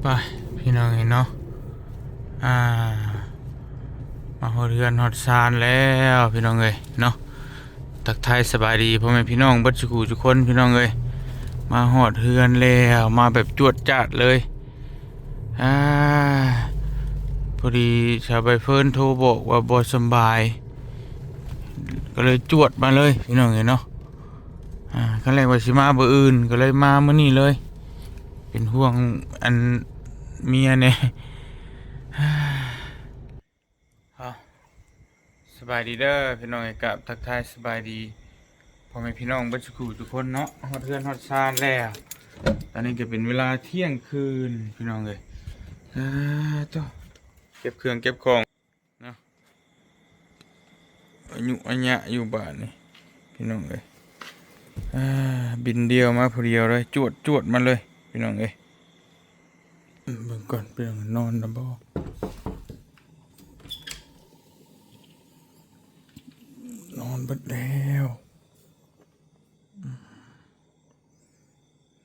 ไปพี่น้องเนาะอ่ามาฮอดเรือนฮอดซานแล้วพี่น้องเอ้ยเนาะทักทายสบายดีพ่อแม่พี่น้องเบัดสุขุทุกคนพี่น้องเอ้ยมาฮอดเรือนแล้วมาแบบจวดจ้าดเลยอ่าพอดีชาวใบเฟิร์นโทรบอกว่าบ่สำบายก็เลยจวดมาเลยพี่น้องเอ้ยเนาะขั้นแรกว่าสิมาบ่อื่นก็เลยมามื้อนี้เลยเป็นห่วงอันเมียเนี่ย เอาสบายดีเด้อพี่น้องกับทักทายสบายดีพ่อแม่พี่น้องเบัดสุขุทุกคนเนาะฮอดเทือนฮอดซานแล้วตอนนี้ก็เป็นเวลาเที่ยงคืนพี่น้องเลยต่อเก็บเครื่องเก็บของเนาะอายุอัญญะอยู่บ้านนี่พี่น้องเลยบินเดียวมาผู้เดียวเลยจวดมาเลยพี่น้องเลยเบิ่งก่อนพี่น้องนอนนะบ่นอนเบิดแล้ว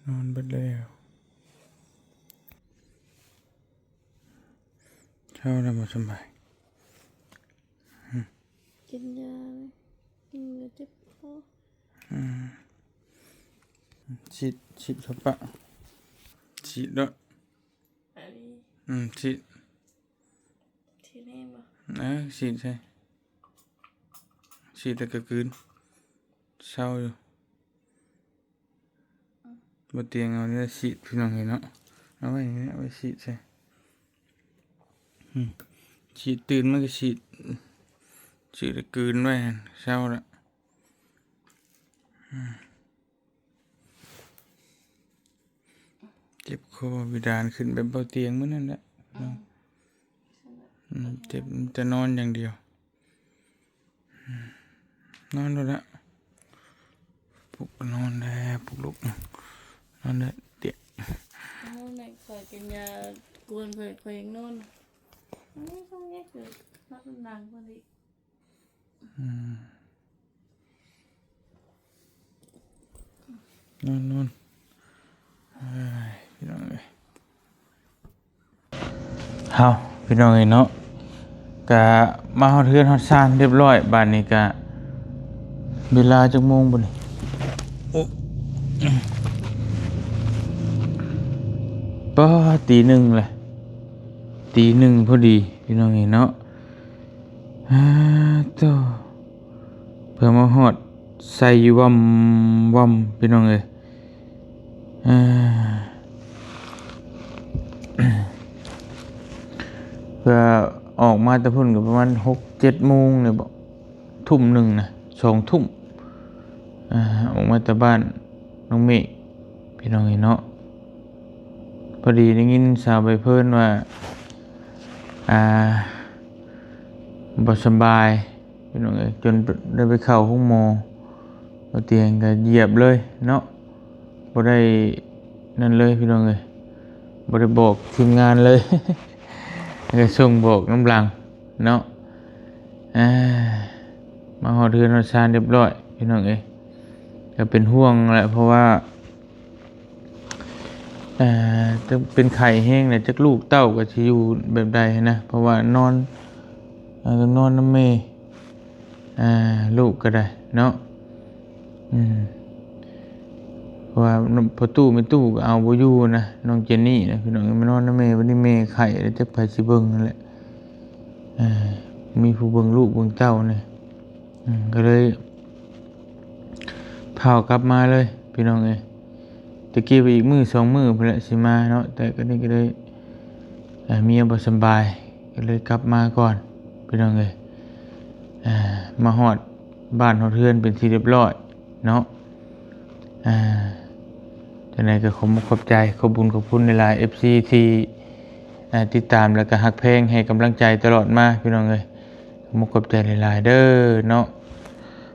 นอนเบิดแล้วเช้าแล้วมาสบาย กินยาไหมกินยาเจ็บคอฉีดครับปะฉีดด้วยอันนี้ฉีดที่นี่บ่ฉีดใช่ฉีดแต่ก็คืนเศร้าอยู่บนเตียงเอาเนี่ยฉีดพี่น้องเห็นเนาะเอาไว้อย่างนี้เอาไว้ฉีดใช่ฉีดตื่นมันก็ฉีดแต่คืนไว้เศร้าละเจ็บคอวิดานขึ้นแบบเบาเตียงมื้อนั่นแหละเจ็บจะนอนอย่างเดียวนอนแล้วละปลุกนอนแล้วปลุกลุกนอนแล้วเดี๋ยนอนไหนคอยกินยากวนคอยยังนอนอันนี้ต้องแยกเลยนักนางคนนี้นอนพี่น้องเอ้ยเฮาพี่น้องเอ้ยเนาะกะมาฮอดเฮือนฮอดซานเรียบร้อยบ้านนี้กะเวลาจักโมงบ่นี่โอ้ป้าตีหนึ่งเลยตีหนึ่งพอดีพี่น้องเอ้ยเนาะต่อเพื่อมาฮอดใส่วัมพี่น้องเอ้ยเพื่อออกมาแต่พุ่นก็ประมาณ6-7 โมงเนี่ยบอกทุ่มหนึ่งนะ2 ทุ่มออกมาแต่บ้านน้องเมฆพี่น้องเนาะพอดีได้ยินสาวใบเพิ่นว่าบ่สบายพี่น้องจนได้ไปเข้าห้องหมอเอาเตียงก็เหยียบเลยเนาะบ่ได้นั่นเลยพี่น้องบ่ได้บอกทีมงานเลย ก็ส่งบอกน้ำหลังเนาะมาฮอดเรือนฮอดซานเรียบร้อยพี่น้องก็เป็นห่วงแหละเพราะว่าจะเป็นไข้แห้งเนี่ยจักลูกเต้าก็สิอยู่แบบใดนะเพราะว่านอนต้องนอนน้ำเมลูกก็ได้เนาะเพราะว่าพอตู้ไม่ตู้ก็เอาบ่อยู่นะน้องเจนนี่นะพี่น้องมานอนน้ำเมวันนี้เมไข้แล้วจะไปสิเบิ่งนั่นแหละมีผู้เบิ่งลูกเบิ่งเต้าเนี่ยก็เลยพากลับมาเลยพี่น้องตะกี้ไปอีกมื้อ2 มื้อพุ่นแหละสิมาเนาะแต่ก็นี่ก็เลยเมียบ่สบายก็เลยกลับมาก่อนพี่น้องมาฮอดบ้านฮอดเรือนเป็นที่เรียบร้อยเนาะจังได๋ก็ขอบใจขอบบุญขอบคุณหลายๆ FC ที่ติดตามแล้วก็ฮักแพงให้กำลังใจตลอดมาพี่น้องขอบใจหลายๆเด้อเนาะ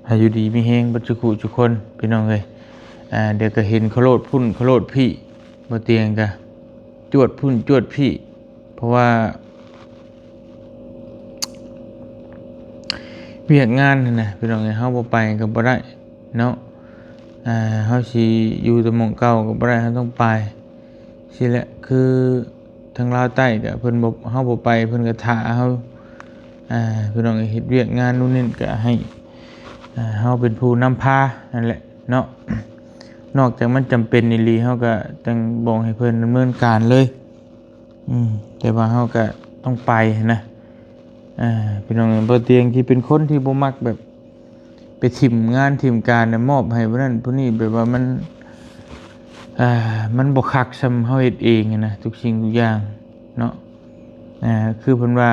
ให้อยู่ดีมีแฮงบัดทุกคนพี่น้องเดี๋ยวก็เห็นเขาโลดพุ่นเขาโลดพี่บ่เตียงก็จวดพุ่นจวดพี่เพราะว่าเวียกงานนั่นน่ะพี่น้องเฮาบ่ไปก็บ่ได้เนาะเฮาสิอยู่แต่หม้องเก่าก็บ่ได้เฮาต้องไปสิแหละคือ ทางลาวใต้ก็เพิ่นบ่เฮาบ่ไปเพิ่นก็ท่าเฮาพี่น้องเฮ็ดเวียกงานนู่นนี่ก็ให้เฮาเป็นผู้นำพานั่นแหละเนาะ นอกจากมันจำเป็นอีหลีเฮาก็ต้องบอกให้เพิ่นดำเนินการเลยแต่ว่าเฮาก็ต้องไปนะพี่น้องบ่เตียงที่เป็นคนที่บ่มักแบบไปถิ่มงานถิ่มการน่ะมอบให้ผู้นั้นผู้นี้แบบว่ามันบ่คักส่ำเฮาเฮ็ดเองอะนะทุกสิ่งทุกอย่างเนาะคือเพิ่นว่า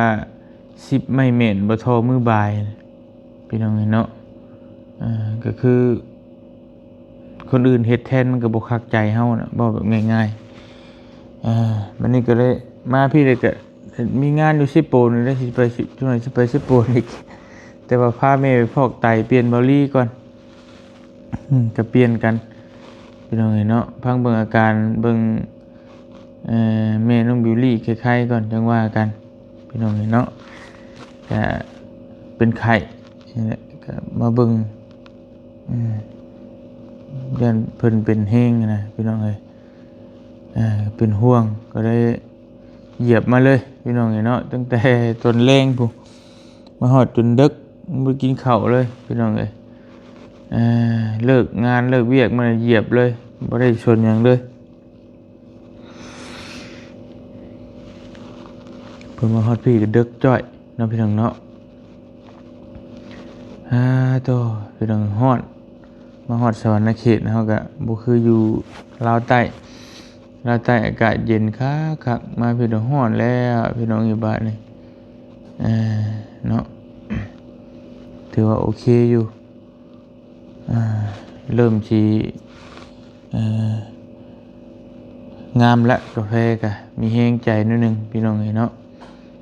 10ไม้แม่นบ่ทอมือบ่ายพี่น้องเนาะก็คือคนอื่นเฮ็ดแทนมันก็บ่คักใจเฮาน่ะเว้าแบบง่ายๆวันนี้ก็เลยมาพี่เลยก็มีงานอยู่ซิโปนได้สิไปช่วงไหนสิไปซิโปนอีกแต่ว่าพาแม่ไปพอกไตเปลี่ยนเบาลี่ก่อนก็เปลี่ยนกันพี่น้องเนาะพังเบิ่งอาการเบิ่งแม่น้องบิวลี่คล้ายๆก่อนจังว่ากันพี่น้องเนาะก็เป็นไข้นี่แหละก็มาเบิ่งยันเพิ่นเป็นแห้งนะพี่น้องเอ้ยเป็นห่วงก็ได้เหยียบมาเลยพี่น้องเนาะตั้งแต่ตอนแรงพุ่นมาฮอดจนดึกบ่กินข้าวเลยพี่น้องเอ้ยเลิกงานเลิกเวียกมาเหยียบเลยบ่ได้ชนหยังเลยเพิ่นมาฮอดพี่ก็ดึกจ้อยเนาะพี่น้องเนาะโตพี่น้องฮอดมาฮอดสวรรณเขตเฮาก็บ่คืออยู่ลาวใต้อากาศเย็นคักๆมาพี่น้องฮ้อนแล้วพี่น้องอยู่บ้านนี่เนาะถือว่าโอเคอยู่เริ่มสิงามละกาแฟก็มีแฮงใจนิดนึงพี่น้องเนาะ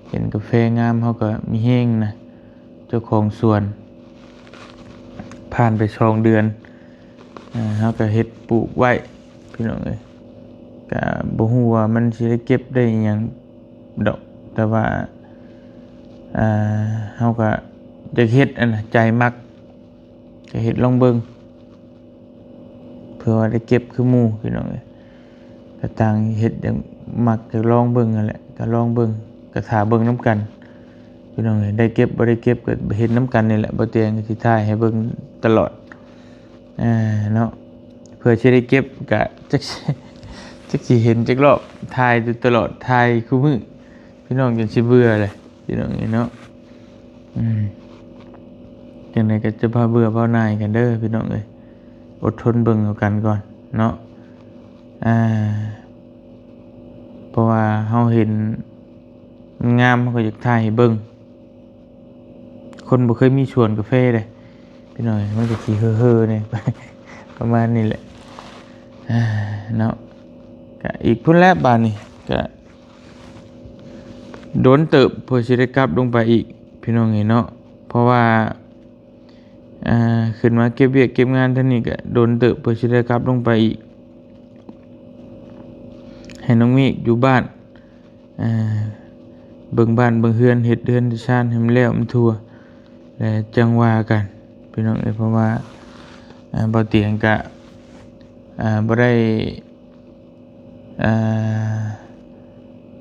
เห็นกาแฟงามเฮาก็มีแฮงนะเจ้าของสวนผ่านไป2 เดือนเฮาก็เฮ็ดปลูกไว้พี่น้องเอ้ยก็บ่ฮู้ว่ามันสิได้เก็บได้อิหยังดอกแต่ว่าเฮาก็จะเฮ็ดอันน่ะใจมักก็เฮ็ดลองเบิ่งเพื่อว่าได้เก็บคือหมู่พี่น้องเอ้ยก็ต่างเฮ็ดอย่างมักจะลองเบิ่งนั่นแหละก็ลองเบิ่งก็ท่าเบิ่งนํกันพี่น้องเอ้ยได้เก็บบ่ได้เก็บก็เฮ็ดนํกันนี่แหละบ่เตียงก็สิถ่ายให้เบิ่งตลอดเนาะเพื่อสิได้เก็บก็จักสิเห็นจักรอบถ่ายอยู่ตลอดถ่ายคู่มื้อพี่น้องจนสิเบื่อเลยพี่น้องเนาะจังได๋ก็จะพาเบื่อพาหน่ายกันเด้อพี่น้องเอ้ยอดทนเบิ่งเอากันก่อนเนาะเพราะว่าเฮาเห็นมันงามเฮาก็อยากถ่ายให้เบิ่งคนบ่เคยมีสวนกาแฟเลยพี่น้องมันก็สิเฮ่อๆนี่ ประมาณนี้แหละเนาะก็อีกพุ่นแล้วบาดนี้ก็โดนเติบเพื่อสิได้กลับลงไปอีกพี่น้องเนาะเพราะว่าขึ้นมาเก็บเวียกเก็บงานเท่านี้ก็โดนเติบเพื่อสิได้กลับลงไปอีกให้น้องเมฆอยู่บ้านเบิ่งบ้านเบิ่งเฮือนเฮ็ดเฮือนที่ชานให้มันแล้วมันทั่วแล้วจังว่ากันพี่น้องเพราะว่าบ่เตียงก็บ่ได้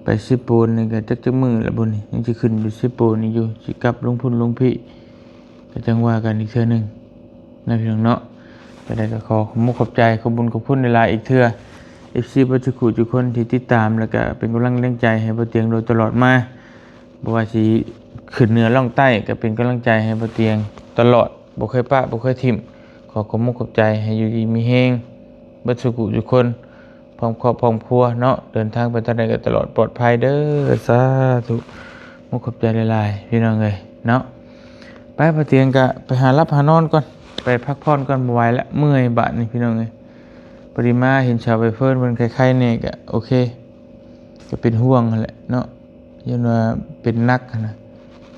ไปซิโปนนี่ก็จักมื้อแล้วบ่นี่ยังสิขึ้นอยู่ซิโปนนี่อยู่สิกลับลงพุ่นลงพี่ก็จังว่ากันอีกเทื่อนึงนะพี่น้องเนาะก็ได้ก็ขอขอบใจขอบคุญขอบคุณหลายๆอีกเทื่อ FC บ่ทุกคนที่ติดตามแล้วก็เป็นกำลังแรงใจให้บ่เตียงโดยตลอดมาบ่ว่าสิขึ้นเหนือล่องใต้ก็เป็นกำลังใจให้บ่เตียงตลอดบ่เคยปะบ่เคยทิ่มขอขอบใจให้อยู่ดีมีแฮงบ่ทุกคนพร้อมครอบพร้อมครัวเนาะเดินทางไปทางใดก็ตลอดปลอดภัยเด้อสาธุขอบใจหลายๆพี่น้องเอ้ยเนาะไปบ่เตียงก็ไปหารับหานอนก่อนไปพักผ่อนก่อนบ่ไหวแล้วเมื่อยบาดนี่พี่น้องเอ้ยปริมาเห็นชาวไปเพิ่นมันคล้ายๆนี่ก็โอเคก็เป็นห่วงนั่นแหละเนาะยันว่าเป็นนักนะ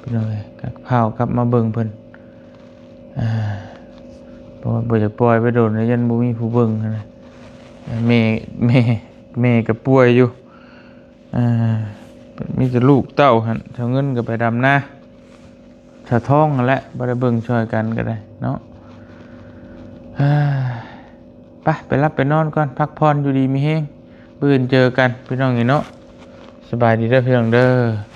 พี่น้องเอ้ยก็พากลับมาเบิ่งเพิ่นเพราะว่าบ่จะปล่อยไปโดนแล้วยันบ่มีผู้เบิ่งนะแม่ก็ป่วยอยู่มีแต่ลูกเต้าหั่นเท่าเงินก็ไปดำนาชาวท้องนั่นแหละบ่ได้เบิ่งช่วยกันก็ได้เนาะไปรับไปนอนก่อนพักผ่อนอยู่ดีมีแฮงมื้ออื่นเจอกันพี่น้องเนาะส บายดีเด้อพี่น้องเด้อ